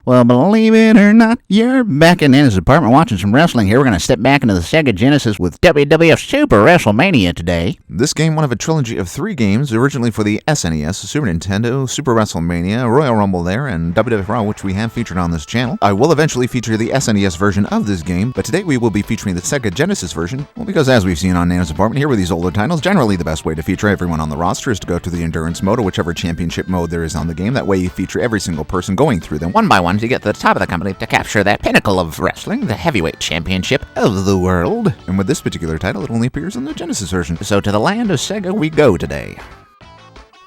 Well, believe it or not, you're back in Nana's apartment watching some wrestling here. We're going to step back into the Sega Genesis with WWF Super WrestleMania today. This game, one of a trilogy of 3 games, originally for the SNES, Super Nintendo, Super WrestleMania, Royal Rumble there, and WWF Raw, which we have featured on this channel. I will eventually feature the SNES version of this game, but today we will be featuring the Sega Genesis version. Well, because as we've seen on Nana's apartment here with these older titles, generally the best way to feature everyone on the roster is to go to the endurance mode or whichever championship mode there is on the game. That way you feature every single person going through them one by one to get to the top of the company to capture that pinnacle of wrestling, the heavyweight championship of the world. And with this particular title, it only appears on the Genesis version. So to the land of Sega we go today.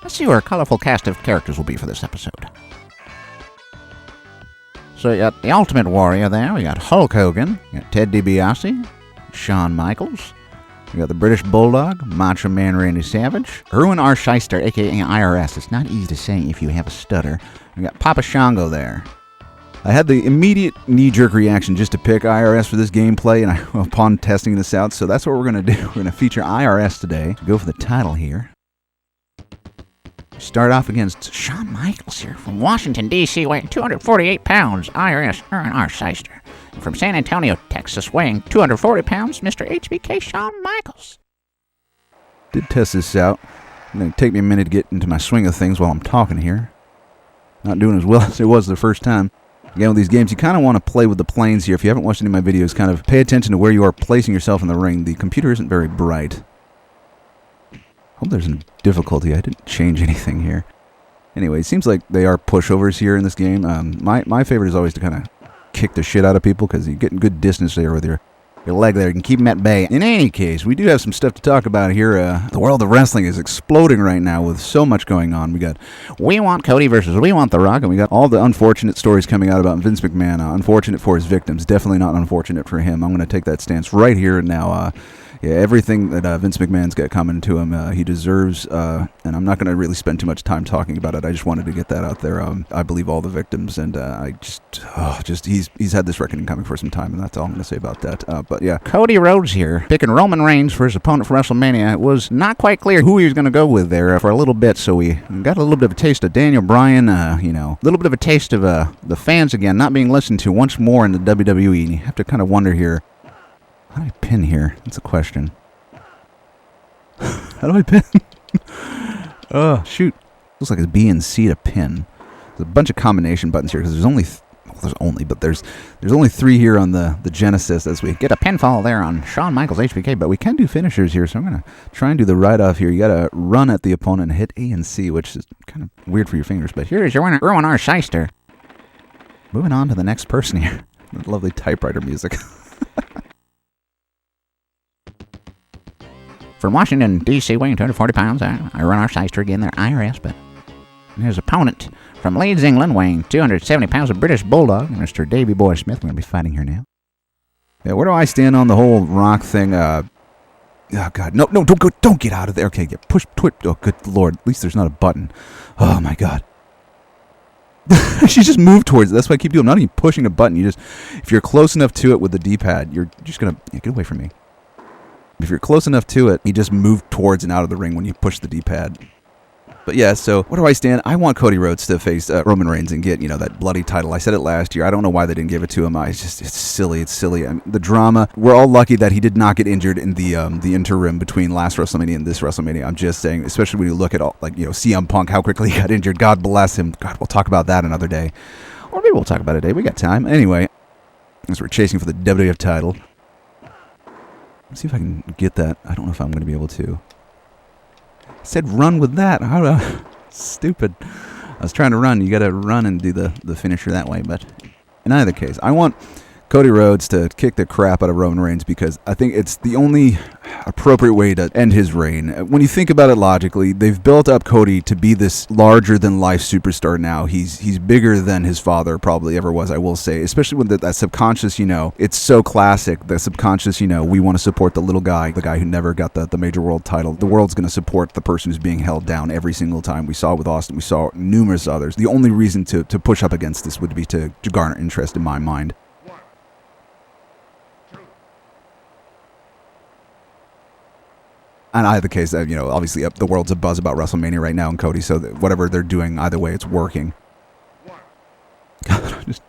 Let's see who our colorful cast of characters will be for this episode. So you got the Ultimate Warrior there, we got Hulk Hogan, you got Ted DiBiase, Shawn Michaels, we got the British Bulldog, Macho Man Randy Savage, Erwin R. Shyster, aka IRS. It's not easy to say if you have a stutter. We got Papa Shango there. I had the immediate knee-jerk reaction just to pick IRS for this gameplay, and upon testing this out, so that's what we're going to do. We're going to feature IRS today. Go for the title here. Start off against Shawn Michaels here from Washington, D.C., weighing 248 pounds, IRS Erwin R. Shyster. And from San Antonio, Texas, weighing 240 pounds, Mr. HBK Shawn Michaels. Did test this out. It's going to take me a minute to get into my swing of things while I'm talking here. Not doing as well as it was the first time. Again, with these games, you kind of want to play with the planes here. If you haven't watched any of my videos, kind of pay attention to where you are placing yourself in the ring. The computer isn't very bright. Hope there's no difficulty. I didn't change anything here. Anyway, it seems like they are pushovers here in this game. My favorite is always to kind of kick the shit out of people because you get good distance there with your leg there. You can keep them at bay. In any case, we do have some stuff to talk about here. The world of wrestling is exploding right now with so much going on. We want Cody versus We Want The Rock, and we got all the unfortunate stories coming out about Vince McMahon. Unfortunate for his victims. Definitely not unfortunate for him. I'm going to take that stance right here and now. Yeah, everything that Vince McMahon's got coming to him, he deserves, and I'm not going to really spend too much time talking about it. I just wanted to get that out there. I believe all the victims, and he's had this reckoning coming for some time, and that's all I'm going to say about that. But yeah, Cody Rhodes here, picking Roman Reigns for his opponent for WrestleMania. It was not quite clear who he was going to go with there for a little bit, so we got a little bit of a taste of Daniel Bryan, a little bit of a taste of the fans again, not being listened to once more in the WWE, and you have to kind of wonder here, how do I pin here? That's a question. How do I pin? Oh, shoot. Looks like it's B and C to pin. There's a bunch of combination buttons here because there's only 3 here on the Genesis as we get a pinfall there on Shawn Michaels HBK, but we can do finishers here, so I'm going to try and do the write-off here. You got to run at the opponent and hit A and C, which is kind of weird for your fingers, but here is your winner, Erwin R. Shyster. Moving on to the next person here. Lovely typewriter music. From Washington, D.C., weighing 240 pounds, I run our Shyster again, they're IRS, but his opponent from Leeds, England, weighing 270 pounds, a British Bulldog, Mr. Davey Boy Smith. We're going to be fighting here now. Yeah, where do I stand on the whole Rock thing? Oh, God, no, don't get out of there. Okay, get push, oh, good Lord, at least there's not a button. Oh, my God. She just moved towards it. That's what I keep doing. I'm not even pushing a button. If you're close enough to it with the D-pad, you're just going to, get away from me. If you're close enough to it, you just move towards and out of the ring when you push the D-pad. But yeah, so where do I stand? I want Cody Rhodes to face Roman Reigns and get, that bloody title. I said it last year. I don't know why they didn't give it to him. It's silly. It's silly. I mean, the drama. We're all lucky that he did not get injured in the interim between last WrestleMania and this WrestleMania. I'm just saying, especially when you look at all, CM Punk, how quickly he got injured. God bless him. God, we'll talk about that another day. Or maybe we'll talk about it today. We got time. Anyway, as we're chasing for the WWF title. Let's see if I can get that. I don't know if I'm going to be able to. I said run with that. How do I? Stupid. I was trying to run. You got to run and do the finisher that way. But in either case, I want Cody Rhodes to kick the crap out of Roman Reigns because I think it's the only appropriate way to end his reign. When you think about it logically, they've built up Cody to be this larger-than-life superstar now. He's bigger than his father probably ever was, I will say, especially with that subconscious, it's so classic, the subconscious, we want to support the little guy, the guy who never got the major world title. The world's going to support the person who's being held down every single time. We saw with Austin, we saw numerous others. The only reason to push up against this would be to garner interest in my mind. In either case, obviously the world's abuzz about WrestleMania right now and Cody, so whatever they're doing, either way, it's working. God,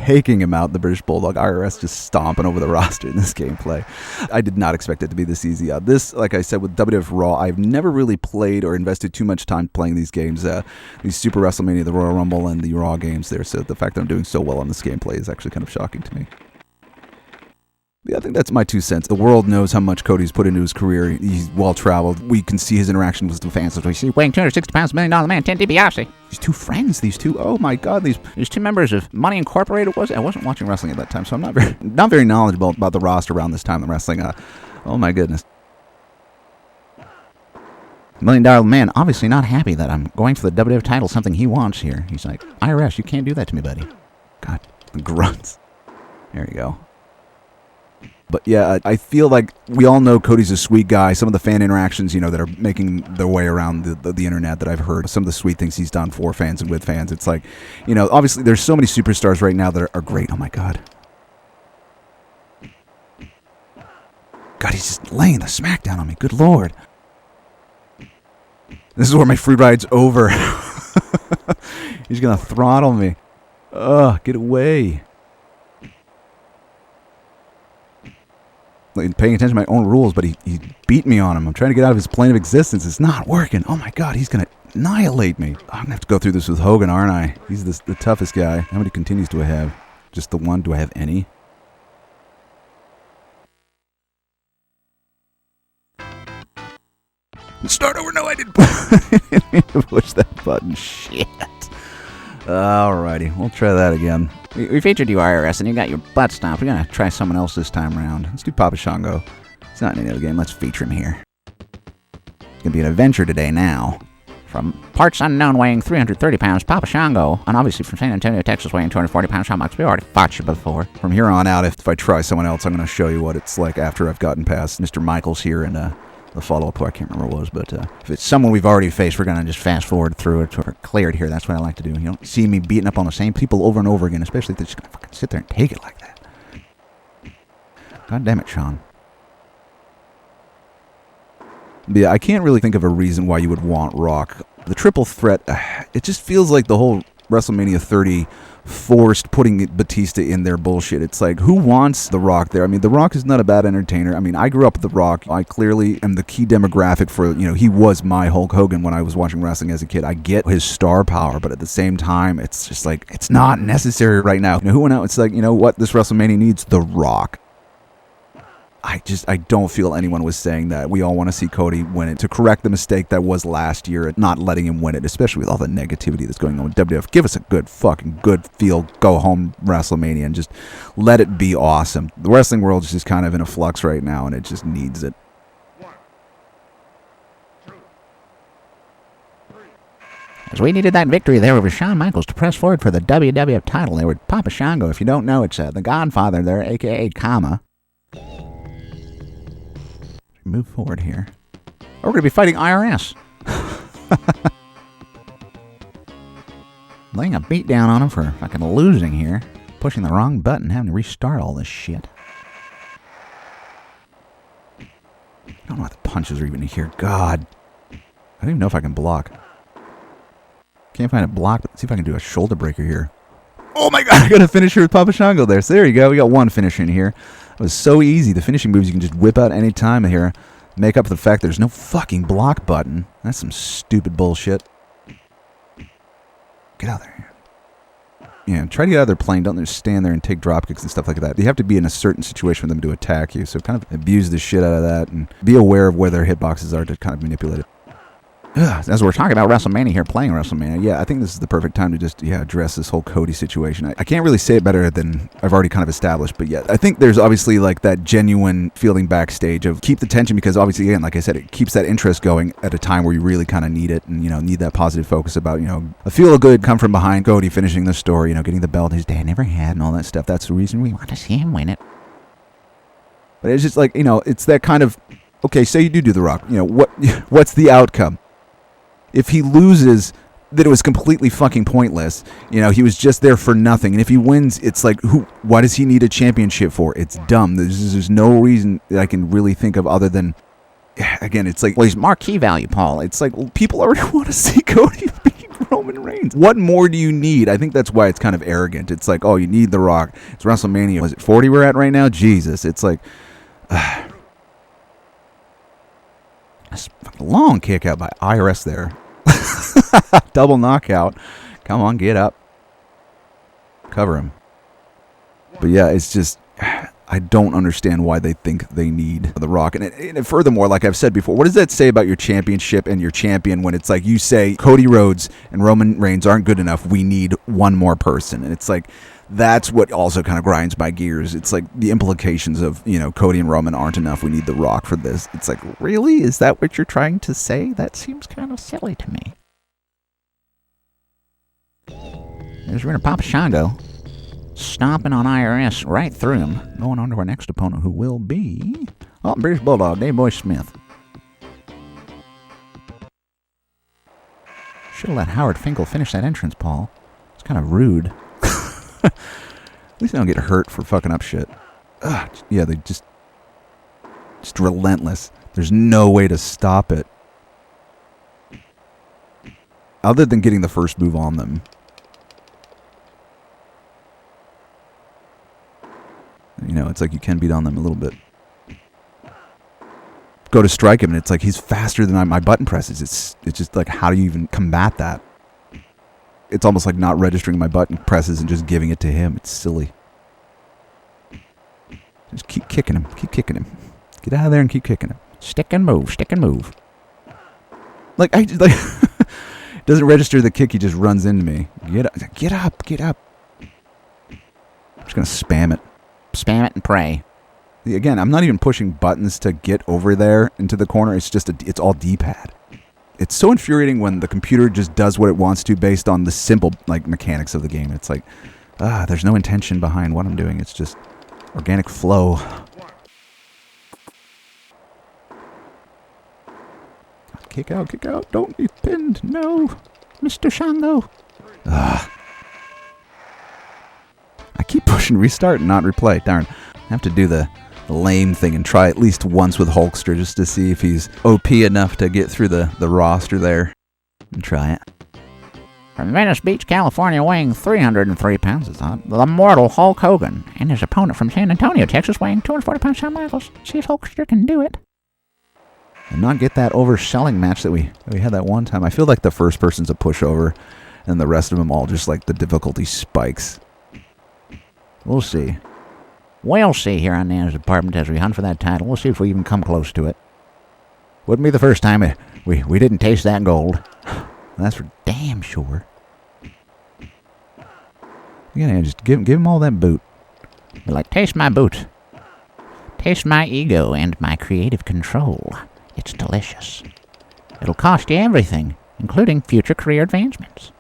taking him out, the British Bulldog. IRS just stomping over the roster in this gameplay. I did not expect it to be this easy. This, like I said, with WWF Raw, I've never really played or invested too much time playing these games. These Super WrestleMania, the Royal Rumble, and the Raw games there. So the fact that I'm doing so well on this gameplay is actually kind of shocking to me. Yeah, I think that's my 2 cents. The world knows how much Cody's put into his career. He's well-traveled. We can see his interaction with the fans. As we see Weighing 260 pounds, $1 million man, 10 DiBiase. these two friends, these two, oh my God, these 2 members of Money Incorporated. I wasn't watching wrestling at that time, so I'm not very knowledgeable about the roster around this time in wrestling. Oh my goodness. $1 million man, obviously not happy that I'm going for the WWF title, something he wants here. He's like, IRS, you can't do that to me, buddy. God, the grunts. There you go. But yeah, I feel like we all know Cody's a sweet guy. Some of the fan interactions, that are making their way around the internet that I've heard, some of the sweet things he's done for fans and with fans. It's like, obviously there's so many superstars right now that are great. Oh my God. God, he's just laying the smackdown on me. Good Lord. This is where my free ride's over. He's going to throttle me. Ugh, get away. Paying attention to my own rules, but he beat me on him. I'm trying to get out of his plane of existence. It's not working. Oh my God, he's going to annihilate me. I'm going to have to go through this with Hogan, aren't I? He's the toughest guy. How many continues do I have? Just the one? Do I have any? Start over. No, I didn't push that button. Shit. Alrighty, we'll try that again. We featured you, IRS, and you got your butt stomped. We're going to try someone else this time around. Let's do Papa Shango. It's not in any other game. Let's feature him here. It's going to be an adventure today now. From parts unknown, weighing 330 pounds, Papa Shango. And obviously from San Antonio, Texas, weighing 240 pounds, Shawn Michaels. We already fought you before. From here on out, if I try someone else, I'm going to show you what it's like after I've gotten past Mr. Michaels here and the follow-up who I can't remember what it was, but if it's someone we've already faced, we're going to just fast forward through it or clear it here. That's what I like to do. You don't see me beating up on the same people over and over again, especially if they're just going to fucking sit there and take it like that. God damn it, Sean. But yeah, I can't really think of a reason why you would want Rock. The triple threat, it just feels like the whole WrestleMania 30 forced putting Batista in their bullshit. It's like, who wants The Rock there? I mean, The Rock is not a bad entertainer. I mean, I grew up with The Rock. I clearly am the key demographic for, he was my Hulk Hogan when I was watching wrestling as a kid. I get his star power, but at the same time, it's just like, it's not necessary right now. Who went out? It's like, what this WrestleMania needs? The Rock. I don't feel anyone was saying that. We all want to see Cody win it to correct the mistake that was last year and not letting him win it, especially with all the negativity that's going on with WWF. Give us a good feel, go home WrestleMania and just let it be awesome. The wrestling world is just kind of in a flux right now and it just needs it. As we needed that victory there over Shawn Michaels to press forward for the WWF title. They were Papa Shango. If you don't know, it's the Godfather there, a.k.a. Kama. Move forward here. We're going to be fighting IRS. Laying a beat down on him for fucking losing here. Pushing the wrong button, having to restart all this shit. I don't know what the punches are even here. God. I don't even know if I can block. Can't find a block, but let's see if I can do a shoulder breaker here. Oh my God, I got a finisher with Papa Shango there. So there you go. We got one finisher in here. It was so easy. The finishing moves you can just whip out any time here. Make up for the fact there's no fucking block button. That's some stupid bullshit. Get out of there. Yeah, try to get out of their plane. Don't just stand there and take drop kicks and stuff like that. You have to be in a certain situation for them to attack you. So kind of abuse the shit out of that and be aware of where their hitboxes are to kind of manipulate it. As we're talking about WrestleMania here, playing WrestleMania, yeah, I think this is the perfect time to just, address this whole Cody situation. I can't really say it better than I've already kind of established, but yeah, I think there's obviously like that genuine feeling backstage of keep the tension because obviously, again, like I said, it keeps that interest going at a time where you really kind of need it and, need that positive focus about, a feel-good come from behind Cody finishing the story, getting the belt his dad never had and all that stuff. That's the reason we want to see him win it. But it's just like, it's that kind of, okay, say you do The Rock, what's the outcome? If he loses, then it was completely fucking pointless. He was just there for nothing. And if he wins, it's like, why does he need a championship for? It's dumb. There's no reason that I can really think of other than, again, it's like, well, he's marquee value, Paul. It's like, well, people already want to see Cody beat Roman Reigns. What more do you need? I think that's why it's kind of arrogant. It's like, oh, you need The Rock. It's WrestleMania. Was it 40 we're at right now? Jesus. It's like, a long kick out by IRS there. Double knockout. Come on, get up. Cover him. But yeah, it's just, I don't understand why they think they need The Rock. And furthermore, like I've said before, what does that say about your championship and your champion when it's like you say Cody Rhodes and Roman Reigns aren't good enough, we need one more person? And it's like, that's what also kind of grinds my gears. It's like the implications of, Cody and Roman aren't enough, we need The Rock for this. It's like, really? Is that what you're trying to say? That seems kind of silly to me. There's winner Papa Shango, stomping on IRS right through him, going on to our next opponent, who will be British Bulldog, Davey Boy Smith. Should have let Howard Finkel finish that entrance, Paul. It's kind of rude. At least they don't get hurt for fucking up shit. Yeah, they just relentless. There's no way to stop it. Other than getting the first move on them. It's like you can beat on them a little bit. Go to strike him, and it's like he's faster than my button presses. It's just like, how do you even combat that? It's almost like not registering my button presses and just giving it to him. It's silly. Just keep kicking him. Keep kicking him. Get out of there and keep kicking him. Stick and move. Stick and move. Doesn't register the kick. He just runs into me. Get up. Get up. Get up. I'm just gonna spam it. Spam it and pray. Again, I'm not even pushing buttons to get over there into the corner. It's just it's all D-pad. It's so infuriating when the computer just does what it wants to based on the simple mechanics of the game. It's like, there's no intention behind what I'm doing. It's just organic flow. Kick out, kick out. Don't be pinned. No. Mr. Shango. I keep pushing restart and not replay. Darn. I have to do the lame thing and try at least once with Hulkster just to see if he's OP enough to get through the roster there. And try it. From Venice Beach, California, weighing 303 pounds, is the mortal Hulk Hogan, and his opponent from San Antonio, Texas, weighing 240 pounds, Shawn Michaels. See if Hulkster can do it. And not get that overselling match that we had that one time. I feel like the first person's a pushover, and the rest of them all just like the difficulty spikes. We'll see. We'll see here on Nana's Department as we hunt for that title. We'll see if we even come close to it. Wouldn't be the first time we didn't taste that gold. That's for damn sure. Yeah, just give him all that boot. You're like, taste my boot. Taste my ego and my creative control. It's delicious. It'll cost you everything, including future career advancements.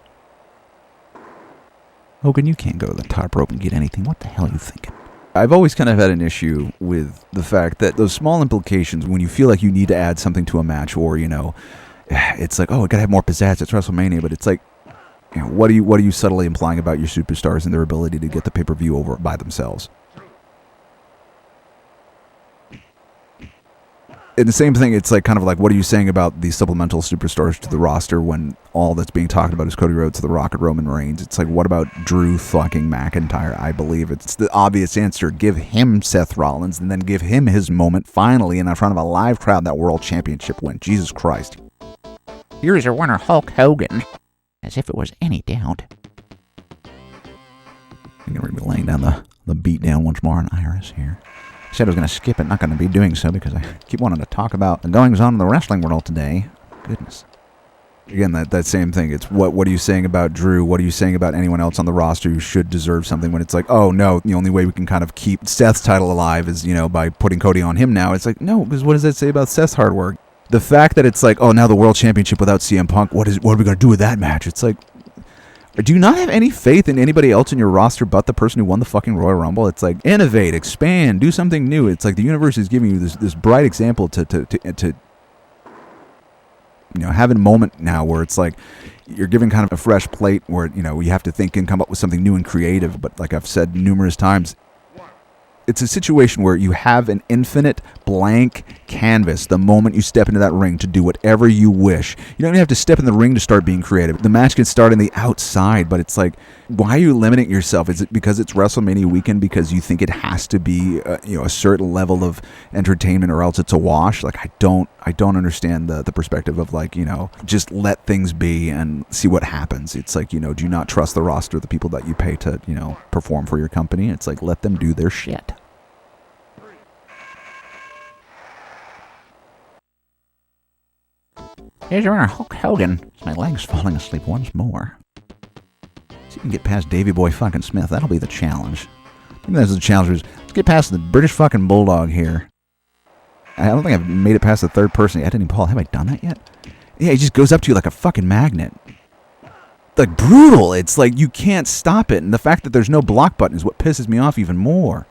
Hogan, you can't go to the top rope and get anything. What the hell are you thinking? I've always kind of had an issue with the fact that those small implications, when you feel like you need to add something to a match, or, it's like, oh, I gotta have more pizzazz, it's WrestleMania, but it's like, what are you subtly implying about your superstars and their ability to get the pay-per-view over by themselves? And the same thing, it's like kind of like, what are you saying about the supplemental superstars to the roster when all that's being talked about is Cody Rhodes, The Rock, and Roman Reigns? It's like, what about Drew fucking McIntyre? I believe it's the obvious answer. Give him Seth Rollins and then give him his moment finally in front of a live crowd, that world championship win. Jesus Christ. Here's your winner, Hulk Hogan. As if it was any doubt. I'm going to be laying down the beat down once more on Iris here. Said I was going to skip it, not going to be doing so because I keep wanting to talk about the goings-on in the wrestling world today. Goodness. Again, that same thing. It's what are you saying about Drew? What are you saying about anyone else on the roster who should deserve something when it's like, oh, no, the only way we can kind of keep Seth's title alive is, by putting Cody on him now. It's like, no, because what does that say about Seth's hard work? The fact that it's like, oh, now the world championship without CM Punk, what are we going to do with that match? It's like, do you not have any faith in anybody else in your roster but the person who won the fucking Royal Rumble? It's like, innovate, expand, do something new. It's like the universe is giving you this bright example to have a moment now where it's like you're giving kind of a fresh plate where, you have to think and come up with something new and creative. But like I've said numerous times, it's a situation where you have an infinite blank canvas the moment you step into that ring to do whatever you wish. You don't even have to step in the ring to start being creative. The match can start on the outside, but it's like, why are you limiting yourself? Is it because it's WrestleMania weekend because you think it has to be a certain level of entertainment or else it's a wash? Like, I don't understand the perspective of like, just let things be and see what happens. It's like, do you not trust the roster of the people that you pay to, perform for your company? It's like, let them do their shit. Here's your winner, Hulk Hogan. My leg's falling asleep once more. See if you can get past Davey Boy fucking Smith. That'll be the challenge. Maybe that's the challenge. Let's get past the British fucking Bulldog here. I don't think I've made it past the third person yet. Eddie Paul, have I done that yet? Yeah, he just goes up to you like a fucking magnet. Like, brutal. It's like you can't stop it. And the fact that there's no block button is what pisses me off even more.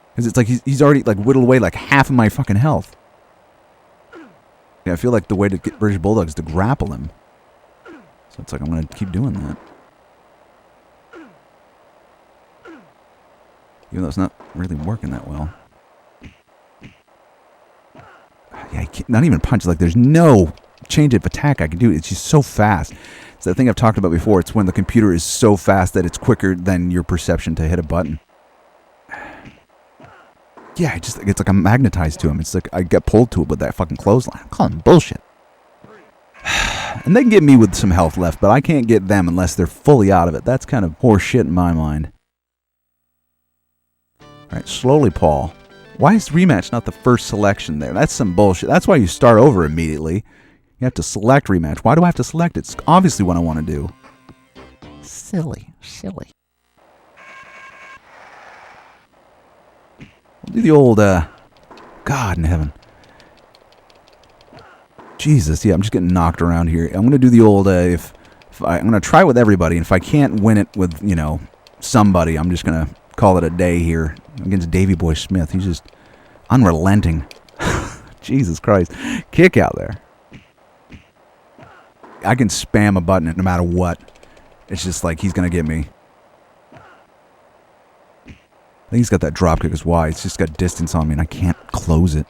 Because it's like he's already like whittled away like half of my fucking health. Yeah, I feel like the way to get British Bulldog is to grapple him. So it's like I'm going to keep doing that. Even though it's not really working that well. Yeah, not even punch. Like, there's no change of attack I can do. It's just so fast. It's that thing I've talked about before. It's when the computer is so fast that it's quicker than your perception to hit a button. Yeah, it's like I'm magnetized to him. It's like I get pulled to it with that fucking clothesline. I'm calling bullshit. And they can get me with some health left, but I can't get them unless they're fully out of it. That's kind of horse shit in my mind. All right, slowly, Paul. Why is rematch not the first selection there? That's some bullshit. That's why you start over immediately. You have to select rematch. Why do I have to select it? It's obviously what I want to do. Silly. We'll do the old, God in heaven. Jesus, yeah, I'm just getting knocked around here. I'm going to do the old, I'm going to try with everybody, and if I can't win it with, somebody, I'm just going to call it a day here against Davey Boy Smith. He's just unrelenting. Jesus Christ. Kick out there. I can spam a button no matter what. It's just like he's going to get me. I think he's got that drop kick as why. It's just got distance on me and I can't close it.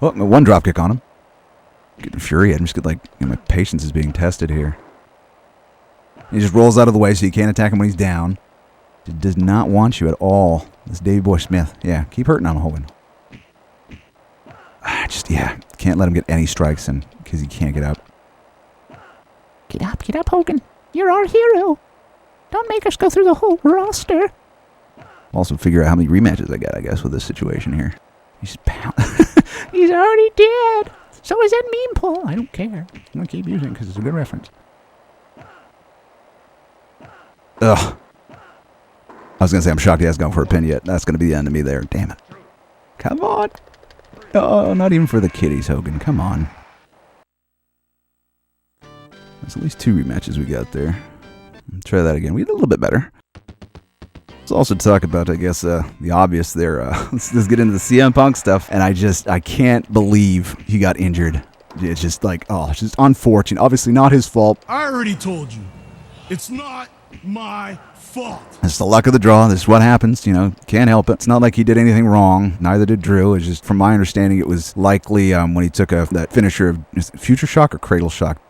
Oh, one drop kick on him. Getting infuriated. I'm just getting like, my patience is being tested here. He just rolls out of the way so you can't attack him when he's down. He does not want you at all. This Davey Boy Smith. Yeah, keep hurting him, Hogan. Can't let him get any strikes in because he can't get up. Get up, Hogan. You're our hero. Don't make us go through the whole roster. Also figure out how many rematches I got, I guess, with this situation here. He's He's already dead. So is that meme, Paul? I don't care. I'm going to keep using it because it's a good reference. Ugh. I was going to say I'm shocked he hasn't gone for a pin yet. That's going to be the end of me there. Damn it. Come on. Oh, not even for the kiddies, Hogan. Come on. There's at least 2 rematches we got there. Let's try that again. We did a little bit better. Let's also talk about, I guess, the obvious there. Let's get into the CM Punk stuff. And I can't believe he got injured. It's just like, it's just unfortunate. Obviously not his fault. I already told you. It's not my fault. It's the luck of the draw. This is what happens. Can't help it. It's not like he did anything wrong. Neither did Drew. It's just, from my understanding, it was likely when he took that finisher of Future Shock or Cradle Shock.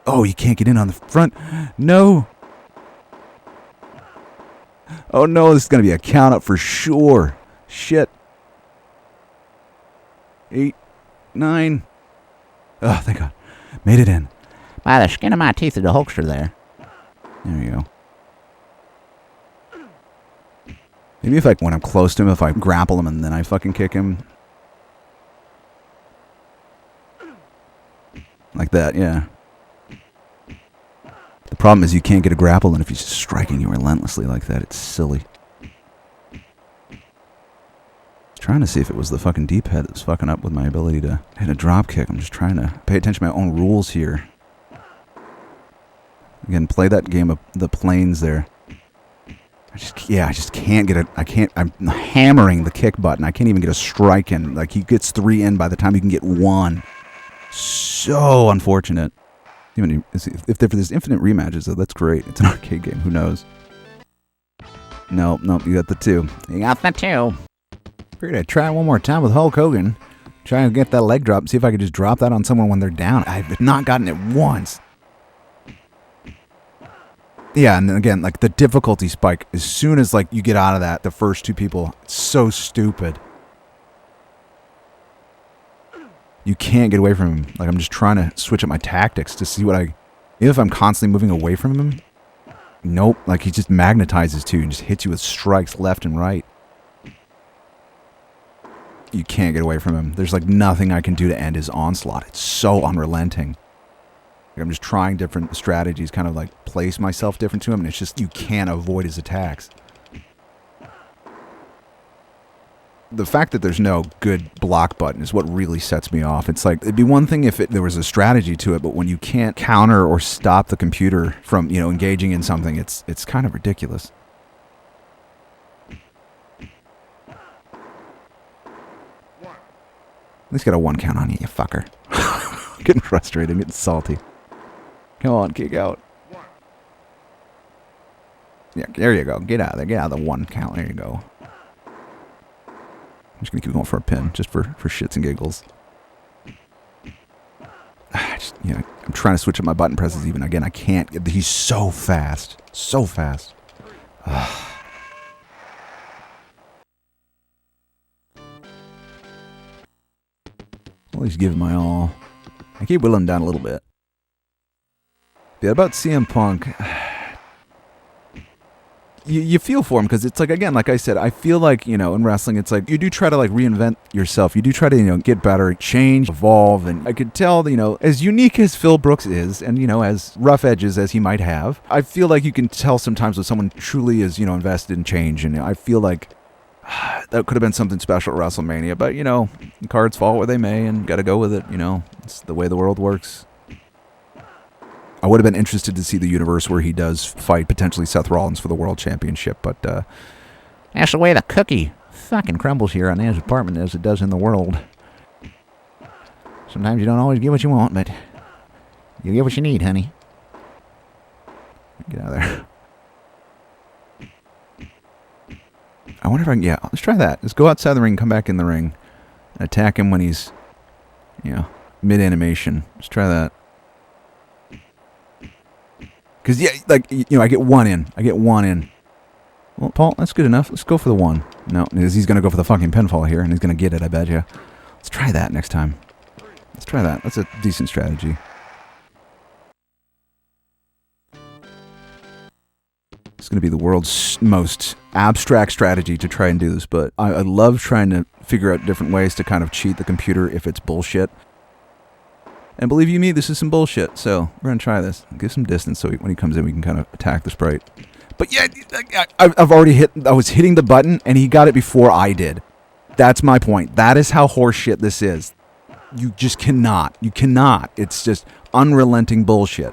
Oh, you can't get in on the front. No. Oh, no, this is going to be a count up for sure. Shit. 8, 9. Oh, thank God. Made it in. By the skin of my teeth is the Hulkster there. There you go. Maybe when I'm close to him, if I grapple him and then I fucking kick him. Like that, yeah. The problem is you can't get a grapple, and if he's just striking you relentlessly like that, it's silly. Trying to see if it was the fucking D-pad that was fucking up with my ability to hit a drop kick. I'm just trying to pay attention to my own rules here. Again, play that game of the planes there. I just can't get it. I'm hammering the kick button. I can't even get a strike in. Like, he gets 3 in by the time you can get 1. So unfortunate. Even if there's infinite rematches, though, that's great. It's an arcade game. Who knows? Nope, you got the 2. You got the 2. Figured I'd try it one more time with Hulk Hogan. Try and get that leg drop and see if I could just drop that on someone when they're down. I've not gotten it once. Yeah, and again, like the difficulty spike, as soon as like you get out of that, the first 2 people, it's so stupid. You can't get away from him. Like, I'm just trying to switch up my tactics to see what even if I'm constantly moving away from him, nope, like he just magnetizes too and just hits you with strikes left and right. You can't get away from him. There's like nothing I can do to end his onslaught. It's so unrelenting. Like, I'm just trying different strategies, kind of like place myself different to him, and it's just, you can't avoid his attacks. The fact that there's no good block button is what really sets me off. It's like, it'd be one thing if there was a strategy to it, but when you can't counter or stop the computer from, engaging in something, it's kind of ridiculous. At least got a 1 count on you fucker. Getting frustrated, getting salty. Come on, kick out. Yeah, there you go. Get out of there. Get out of the 1 count. There you go. I'm just going to keep going for a pin, just for shits and giggles. I'm trying to switch up my button presses even. Again, I can't. He's so fast. So fast. At least give it my all. I keep whittling down a little bit. Yeah, about CM Punk. You feel for him because it's like, again, like I said, I feel like, in wrestling, it's like you do try to like reinvent yourself. You do try to, get better, change, evolve. And I could tell, as unique as Phil Brooks is and, as rough edges as he might have, I feel like you can tell sometimes when someone truly is, invested in change. And I feel like that could have been something special at WrestleMania. But, cards fall where they may and got to go with it. It's the way the world works. I would have been interested to see the universe where he does fight potentially Seth Rollins for the world championship, but That's the way the cookie fucking crumbles here on his apartment as it does in the world. Sometimes you don't always get what you want, but you get what you need, honey. Get out of there. I wonder if I can, let's try that. Let's go outside the ring, come back in the ring, and attack him when he's, mid-animation. Let's try that. Because, I get 1 in. Well, Paul, that's good enough. Let's go for the 1. No, because he's going to go for the fucking pinfall here, and he's going to get it, I bet you. Let's try that next time. Let's try that. That's a decent strategy. It's going to be the world's most abstract strategy to try and do this, but I love trying to figure out different ways to kind of cheat the computer if it's bullshit. And believe you me, this is some bullshit, so we're going to try this. Give some distance so when he comes in, we can kind of attack the sprite. But yeah, I've already I was hitting the button, and he got it before I did. That's my point. That is how horseshit this is. You just cannot. You cannot. It's just unrelenting bullshit.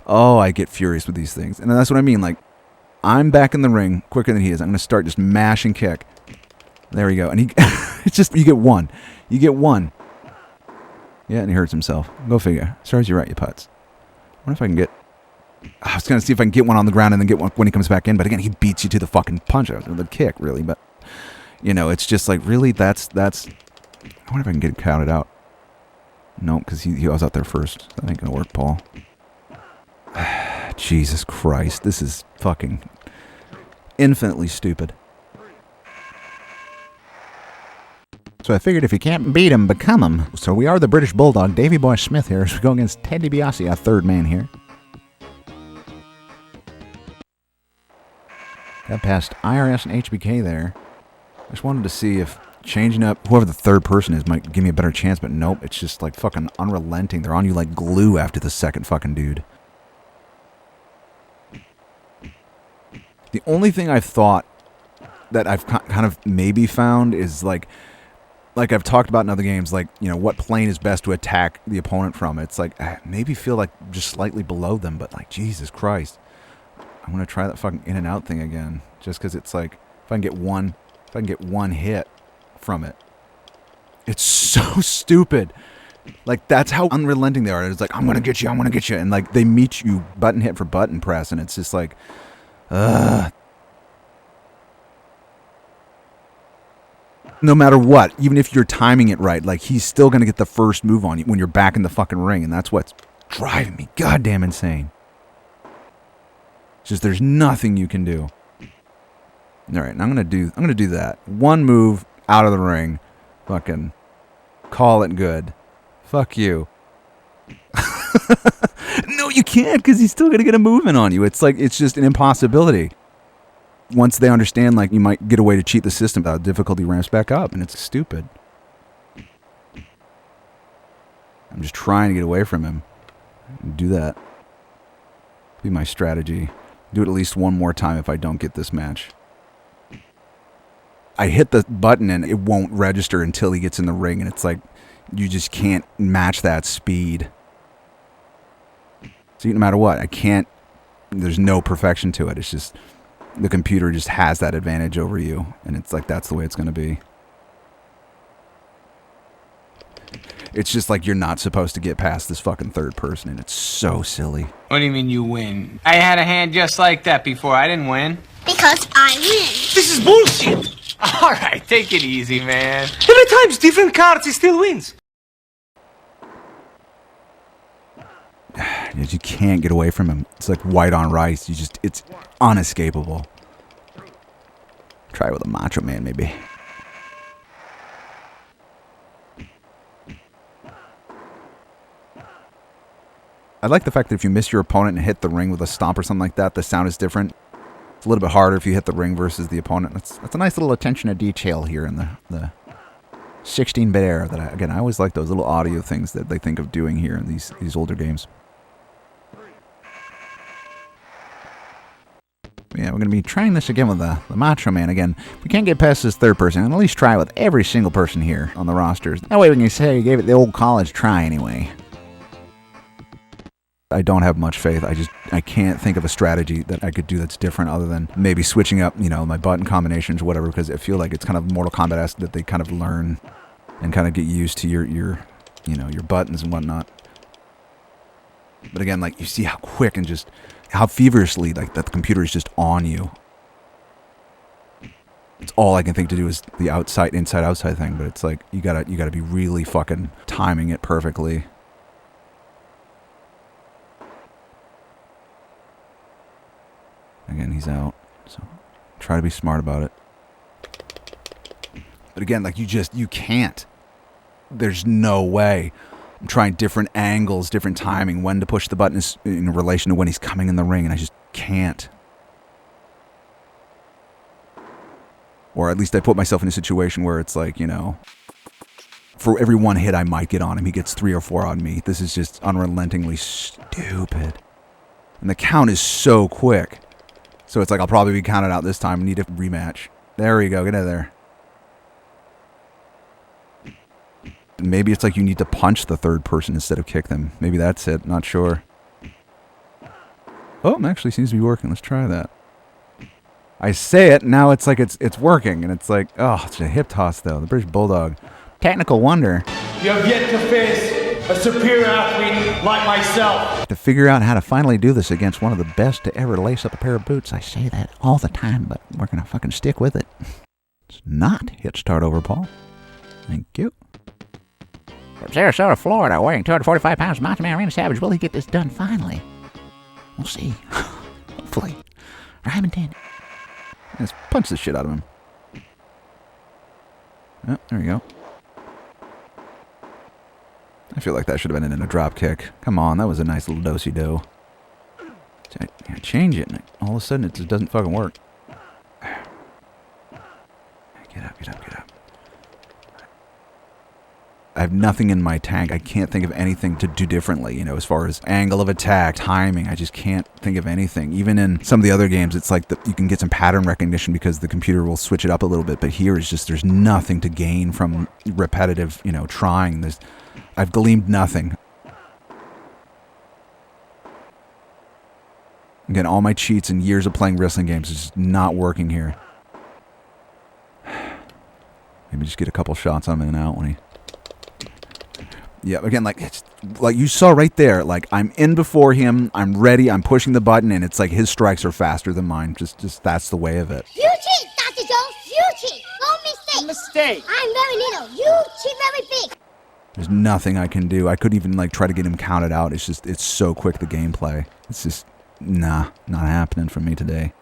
Oh, I get furious with these things. And that's what I mean. Like, I'm back in the ring quicker than he is. I'm going to start just mash and kick. There we go. And it's just, you get 1. You get 1. Yeah, and he hurts himself. Go figure. Serves you right, you putz. I wonder if I can get... I was going to see if I can get one on the ground and then get one when he comes back in. But again, he beats you to the fucking punch. The kick, really. But, it's just like, really, that's... I wonder if I can get it counted out. No, because he was out there first. That ain't going to work, Paul. Jesus Christ. This is fucking infinitely stupid. So I figured if you can't beat him, become him. So we are the British Bulldog, Davey Boy Smith here, as we go against Ted DiBiase, a third man here. Got past IRS and HBK there. Just wanted to see if changing up whoever the third person is might give me a better chance, but nope, it's just like fucking unrelenting. They're on you like glue after the second fucking dude. The only thing I've thought that I've kind of maybe found is like I've talked about in other games, like, what plane is best to attack the opponent from. It's like, maybe feel like just slightly below them, but like, Jesus Christ. I'm going to try that fucking in and out thing again. Just because it's like, if I can get one hit from it. It's so stupid. Like, that's how unrelenting they are. It's like, I'm going to get you, I'm going to get you. And, like, they meet you button hit for button press, and it's just like, ugh. No matter what, even if you're timing it right, like, he's still going to get the first move on you when you're back in the fucking ring, and that's what's driving me goddamn insane. It's just there's nothing you can do. All right, and I'm going to do that. One move out of the ring, fucking call it good. Fuck you. No, you can't, because he's still going to get a movement on you. It's like, it's just an impossibility. Once they understand, like, you might get a way to cheat the system, the difficulty ramps back up, and it's stupid. I'm just trying to get away from him. Do that. Be my strategy. Do it at least one more time if I don't get this match. I hit the button and it won't register until he gets in the ring, and it's like, you just can't match that speed. So no matter what, I can't, there's no perfection to it. It's just, the computer just has that advantage over you, and it's like, that's the way it's going to be. It's just like, you're not supposed to get past this fucking third person, and it's so silly. What do you mean you win? I had a hand just like that before. I didn't win. Because I win. This is bullshit. All right, take it easy, man. Every time it's different cards, he still wins. You can't get away from him. It's like white on rice. It's unescapable. Try it with a Macho Man, maybe. I like the fact that if you miss your opponent and hit the ring with a stomp or something like that, the sound is different. It's a little bit harder if you hit the ring versus the opponent. That's a nice little attention to detail here in the 16-bit era. That I always like those little audio things that they think of doing here in these older games. Yeah, we're going to be trying this again with the Macho Man again. If we can't get past this third person, and at least try with every single person here on the rosters. That way we can say you gave it the old college try anyway. I don't have much faith. I can't think of a strategy that I could do that's different other than maybe switching up, my button combinations or whatever, because I feel like it's kind of Mortal Kombat-esque that they kind of learn and kind of get used to your buttons and whatnot. But again, like, you see how quick and just how feverishly, like, that the computer is just on you. It's all I can think to do is the outside, inside, outside thing, but it's like, you gotta be really fucking timing it perfectly. Again, he's out, so try to be smart about it. But again, like, you can't. There's no way. I'm trying different angles, different timing, when to push the button in relation to when he's coming in the ring, and I just can't. Or at least I put myself in a situation where it's like, for every one hit I might get on him, he gets 3 or 4 on me. This is just unrelentingly stupid. And the count is so quick. So it's like, I'll probably be counted out this time. Need a rematch. There we go. Get out of there. Maybe it's like you need to punch the third person instead of kick them. Maybe that's it. Not sure. Oh, it actually seems to be working. Let's try that. I say it, now it's like it's working. And it's like, oh, it's a hip toss, though. The British Bulldog. Technical wonder. You have yet to face a superior athlete like myself. To figure out how to finally do this against one of the best to ever lace up a pair of boots. I say that all the time, but we're going to fucking stick with it. It's not hit start over, Paul. Thank you. From Sarasota, Florida, weighing 245 pounds, Macho Man Randy Savage. Will he get this done finally? We'll see. Hopefully. Rhyme intended. Let's punch the shit out of him. Oh, there we go. I feel like that should have been in a drop kick. Come on, that was a nice little do-si-do. I change it, and all of a sudden it just doesn't fucking work. Get up, get up, get up. I have nothing in my tank. I can't think of anything to do differently, as far as angle of attack, timing. I just can't think of anything. Even in some of the other games, it's like you can get some pattern recognition because the computer will switch it up a little bit. But here it's just, there's nothing to gain from repetitive, trying. I've gleaned nothing. Again, all my cheats and years of playing wrestling games is just not working here. Maybe just get a couple shots on him and out when he... Yeah, again, like it's like you saw right there. Like I'm in before him. I'm ready. I'm pushing the button, and it's like his strikes are faster than mine. Just that's the way of it. You cheat, Dr. Jones. You cheat. No mistake. A mistake. I'm very little. You cheat very big. There's nothing I can do. I couldn't even like try to get him counted out. It's so quick, the gameplay. It's just not happening for me today.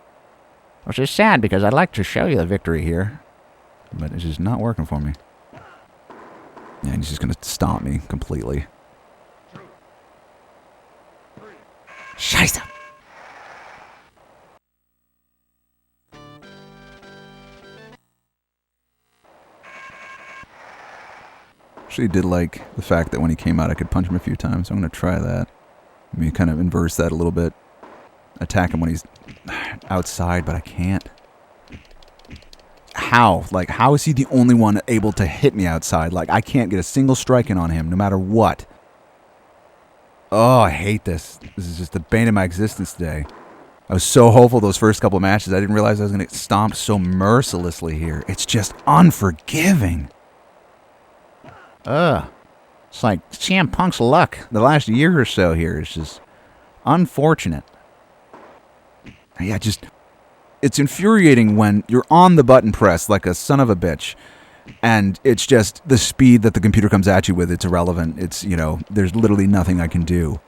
Which is sad because I'd like to show you the victory here. But it's just not working for me. Yeah, and he's just gonna stomp me completely. Scheiße. Actually did like the fact that when he came out I could punch him a few times, so I'm gonna try that. I mean, kind of inverse that a little bit. Attack him when he's outside, but I can't. How? Like, how is he the only one able to hit me outside? Like, I can't get a single strike in on him, no matter what. Oh, I hate this. This is just the bane of my existence today. I was so hopeful those first couple of matches. I didn't realize I was going to get stomped so mercilessly here. It's just unforgiving. It's like CM Punk's luck the last year or so here. It's just unfortunate. Yeah, it's infuriating when you're on the button press like a son of a bitch, and it's just the speed that the computer comes at you with, it's irrelevant. It's, you know, there's literally nothing I can do.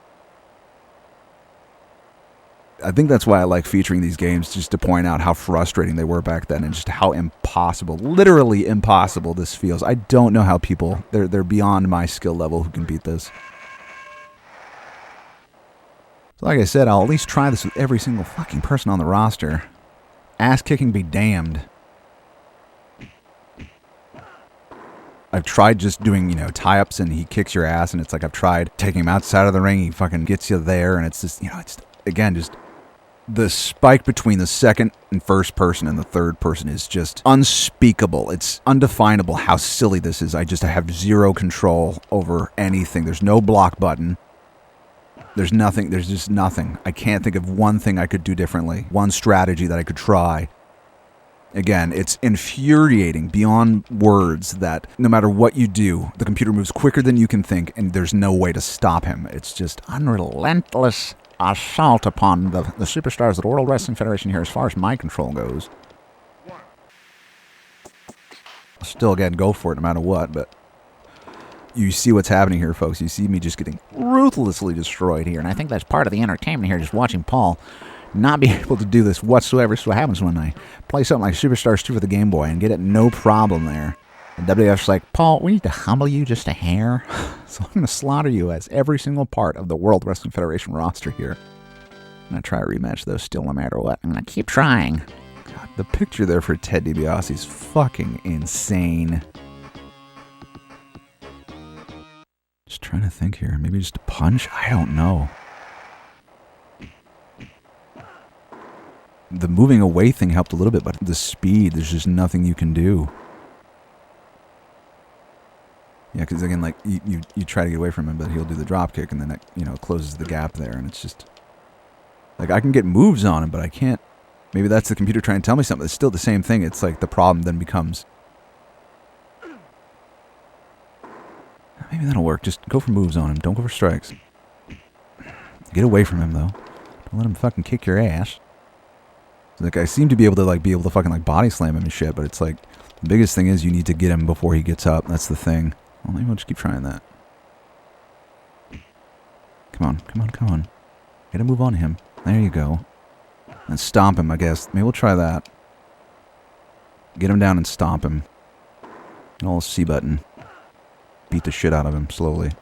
I think that's why I like featuring these games, just to point out how frustrating they were back then and just how impossible, literally impossible this feels. I don't know how people, they're beyond my skill level who can beat this. So like I said, I'll at least try this with every single fucking person on the roster. Ass kicking be damned. I've tried just doing, you know, tie-ups and he kicks your ass, and it's like I've tried taking him outside of the ring, he fucking gets you there, and it's just, you know, it's, again, just the spike between the second and first person and the third person is just unspeakable. It's undefinable how silly this is. I have zero control over anything. There's no block button. There's nothing. There's just nothing. I can't think of one thing I could do differently. One strategy that I could try. Again, it's infuriating beyond words that no matter what you do, the computer moves quicker than you can think, and there's no way to stop him. It's just Unrelentless assault upon the superstars of the World Wrestling Federation here as far as my control goes. I'll still, again, go for it no matter what, but you see what's happening here, folks. You see me just getting ruthlessly destroyed here. And I think that's part of the entertainment here, just watching Paul not be able to do this whatsoever. So what happens when I play something like Superstars 2 for the Game Boy and get it no problem there. And WWF's like, Paul, we need to humble you just a hair. So I'm going to slaughter you as every single part of the World Wrestling Federation roster here. I'm going to try a rematch, though, still no matter what. I'm going to keep trying. God, the picture there for Ted DiBiase is fucking insane. Just trying to think here. Maybe just a punch? I don't know. The moving away thing helped a little bit, but the speed, there's just nothing you can do. Yeah, because again, like, you try to get away from him, but he'll do the drop kick, and then that, you know, closes the gap there, and it's just... Like, I can get moves on him, but I can't... Maybe that's the computer trying to tell me something. It's still the same thing. It's like the problem then becomes... Maybe that'll work. Just go for moves on him. Don't go for strikes. Get away from him, though. Don't let him fucking kick your ass. Like, I seem to be able to fucking, like, body slam him and shit, but it's like... The biggest thing is you need to get him before he gets up. That's the thing. Well, maybe we'll just keep trying that. Come on, come on, come on. Get a move on him. There you go. And stomp him, I guess. Maybe we'll try that. Get him down and stomp him. And all C button. Beat the shit out of him slowly.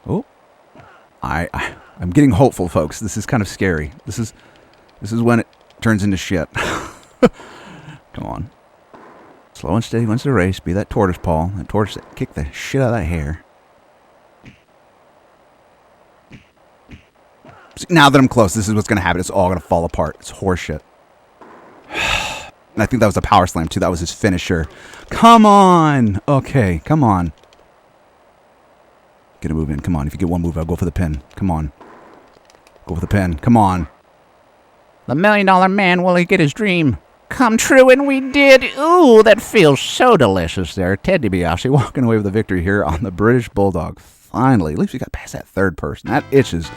Oh. I'm getting hopeful, folks. This is kind of scary. This is when it turns into shit. Come on. Slow and steady wins the race. Be that tortoise, Paul. That tortoise that kick the shit out of that hair. See, now that I'm close, this is what's going to happen. It's all going to fall apart. It's horseshit. And I think that was a power slam, too. That was his finisher. Come on! Okay, come on. Get a move in. Come on. If you get one move, I'll go for the pin. Come on. Go for the pin. Come on. The $1 Million Man, will he get his dream? come true, and we did. Ooh, that feels so delicious there. Ted DiBiase walking away with the victory here on the British Bulldog. Finally, at least we got past that third person. That itches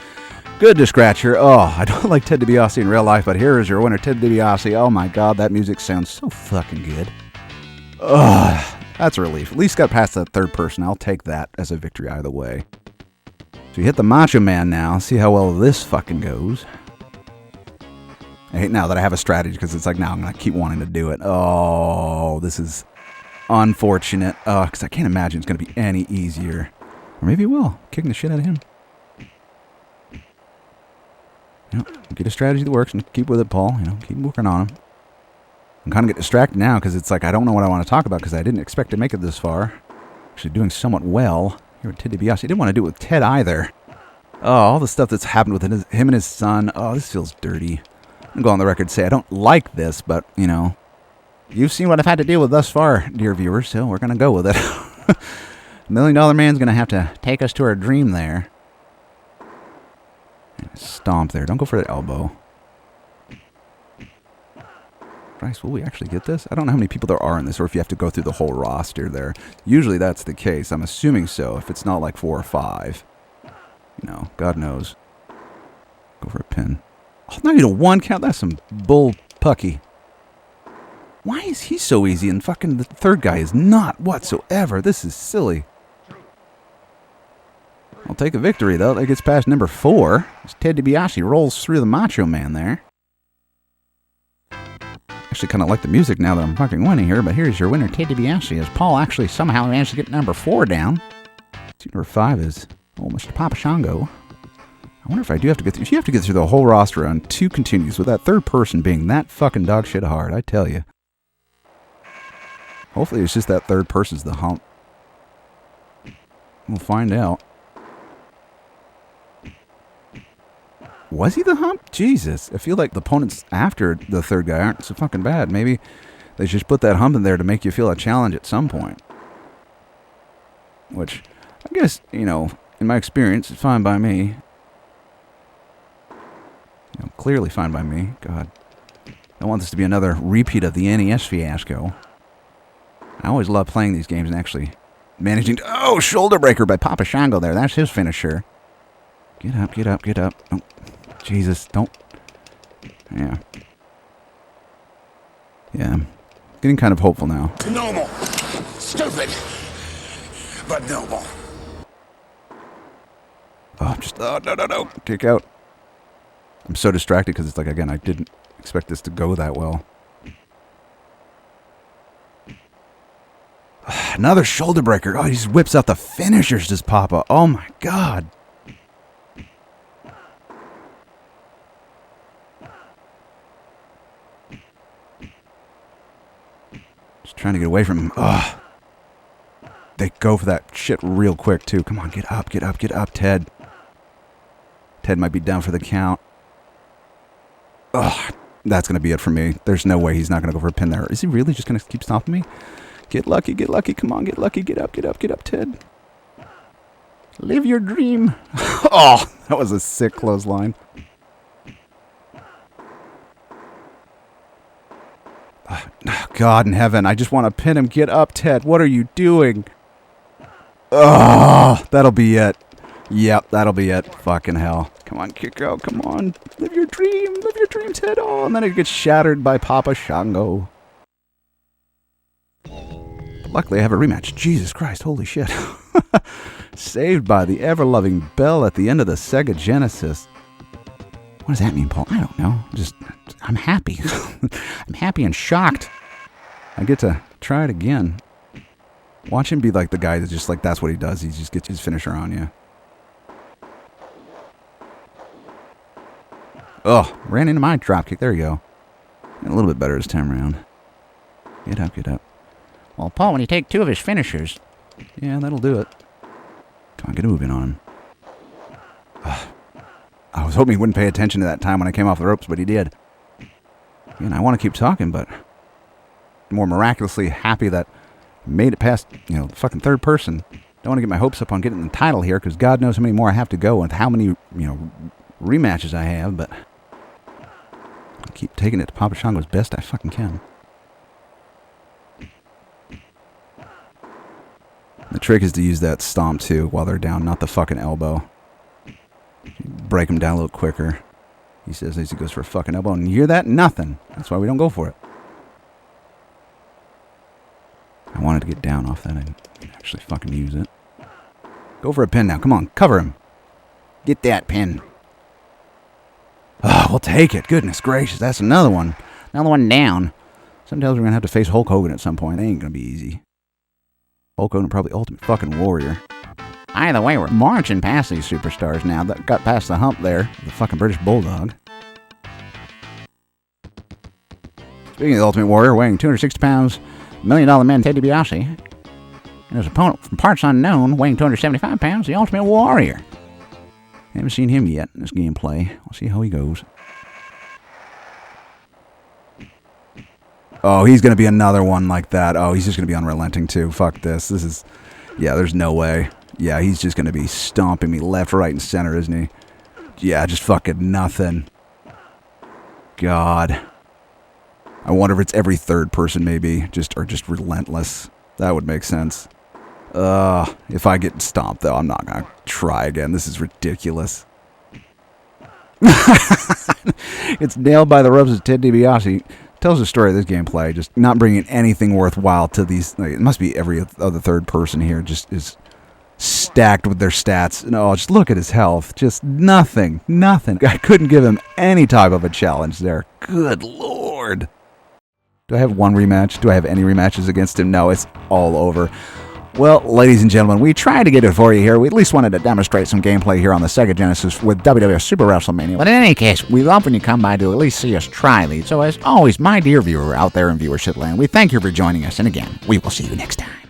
good to scratch here. Oh, I don't like Ted DiBiase in real life, but here is your winner, Ted DiBiase. Oh my God, that music sounds so fucking good. Oh, that's a relief. At least got past that third person. I'll take that as a victory either way. So you hit the Macho Man now. See how well this fucking goes. I hate now that I have a strategy because it's like, now I'm going to keep wanting to do it. Oh, this is unfortunate. Because I can't imagine it's going to be any easier. Or maybe it will. Kicking the shit out of him. Get a strategy that works and keep with it, Paul. Keep working on him. I'm kind of getting distracted now because it's like I don't know what I want to talk about because I didn't expect to make it this far. Actually doing somewhat well here with Ted DiBiase. I didn't want to do it with Ted either. Oh, all the stuff that's happened with him and his son. Oh, this feels dirty. I'm going to go on the record and say I don't like this, but, you've seen what I've had to deal with thus far, dear viewers, so we're going to go with it. $1 Million Man's going to have to take us to our dream there. Stomp there. Don't go for the elbow. Christ, will we actually get this? I don't know how many people there are in this, or if you have to go through the whole roster there. Usually that's the case. I'm assuming so, if it's not like 4 or 5. God knows. Go for a pin. Oh, not even a 1 count. That's some bull pucky. Why is he so easy and fucking the third guy is not whatsoever? This is silly. I'll take a victory, though. That gets past number 4. As Ted DiBiase rolls through the Macho Man there. Actually kind of like the music now that I'm fucking winning here, but here's your winner, Ted DiBiase, as Paul actually somehow managed to get number 4 down. Number 5 is Mr. Papa Shango. I wonder if I do have to get through. You have to get through the whole roster on 2 continues with that third person being that fucking dog shit hard, I tell you. Hopefully it's just that third person's the hump. We'll find out. Was he the hump? Jesus. I feel like the opponents after the third guy aren't so fucking bad. Maybe they just put that hump in there to make you feel a challenge at some point. Which, I guess, in my experience, is fine by me. Clearly fine by me. God. I want this to be another repeat of the NES fiasco. I always love playing these games and actually managing to... Oh, shoulder breaker by Papa Shango there. That's his finisher. Get up, get up, get up. Oh, Jesus, don't... Yeah. Yeah. Getting kind of hopeful now. Noble. Stupid. But noble. Oh, just... Oh, no. Kick out. I'm so distracted because it's like, again, I didn't expect this to go that well. Another shoulder breaker. Oh, he just whips out the finishers, does Papa. Oh, my God. Just trying to get away from him. Ugh. They go for that shit real quick, too. Come on, get up, get up, get up, Ted. Ted might be down for the count. Ugh. That's going to be it for me. There's no way he's not going to go for a pin there. Is he really just going to keep stopping me? Get lucky, get lucky. Come on, get lucky. Get up, get up, get up, Ted. Live your dream. Oh, that was a sick clothesline. Oh, God in heaven, I just want to pin him. Get up, Ted. What are you doing? Oh, that'll be it. Yep, that'll be it. Fucking hell. Come on, kick out. Come on. Live your dream. Live your dream, Ted. Oh, and then it gets shattered by Papa Shango. Luckily, I have a rematch. Jesus Christ, holy shit. Saved by the ever-loving bell at the end of the Sega Genesis. What does that mean, Paul? I don't know. I'm happy. I'm happy and shocked. I get to try it again. Watch him be like the guy that's just like, that's what he does. He just gets his finisher on you. Oh, ran into my dropkick. There you go. A little bit better this time around. Get up, get up. Well, Paul, when you take 2 of his finishers... Yeah, that'll do it. Come on, get moving on him. I was hoping he wouldn't pay attention to that time when I came off the ropes, but he did. And I want to keep talking, but... I'm more miraculously happy that I made it past, the fucking third person. Don't want to get my hopes up on getting the title here, because God knows how many more I have to go and how many, rematches I have, but... I keep taking it to Papa Shango as best I fucking can. The trick is to use that stomp too while they're down, not the fucking elbow. Break them down a little quicker. He says as he goes for a fucking elbow, and you hear that? Nothing. That's why we don't go for it. I wanted to get down off that. I didn't actually fucking use it. Go for a pin now. Come on, cover him. Get that pin. Oh, we'll take it. Goodness gracious, that's another one. Another one down. Sometimes we're going to have to face Hulk Hogan at some point. That ain't going to be easy. Hulk Hogan probably Ultimate fucking Warrior. Either way, we're marching past these superstars now that got past the hump there. The fucking British Bulldog. Speaking of the Ultimate Warrior, weighing 260 pounds, $1 Million Man Ted DiBiase. And his opponent from parts unknown, weighing 275 pounds, the Ultimate Warrior. Haven't seen him yet in this gameplay. We'll see how he goes. Oh, he's going to be another one like that. Oh, he's just going to be unrelenting too. Fuck this. This is... Yeah, there's no way. Yeah, he's just going to be stomping me left, right, and center, isn't he? Yeah, just fucking nothing. God. I wonder if it's every third person maybe. Or just relentless. That would make sense. If I get stomped though, I'm not going to try again. This is ridiculous. It's nailed by the ropes as Ted DiBiase tells the story of this gameplay, just not bringing anything worthwhile to these. Like, it must be every other third person here just is stacked with their stats. No, just look at his health. Just nothing. I couldn't give him any type of a challenge there. Good Lord. Do I have one rematch? Do I have any rematches against him? No, it's all over. Well, ladies and gentlemen, we tried to get it for you here. We at least wanted to demonstrate some gameplay here on the Sega Genesis with WWF Super WrestleMania. But in any case, we love when you come by to at least see us try these. So as always, my dear viewer out there in viewership land, we thank you for joining us. And again, we will see you next time.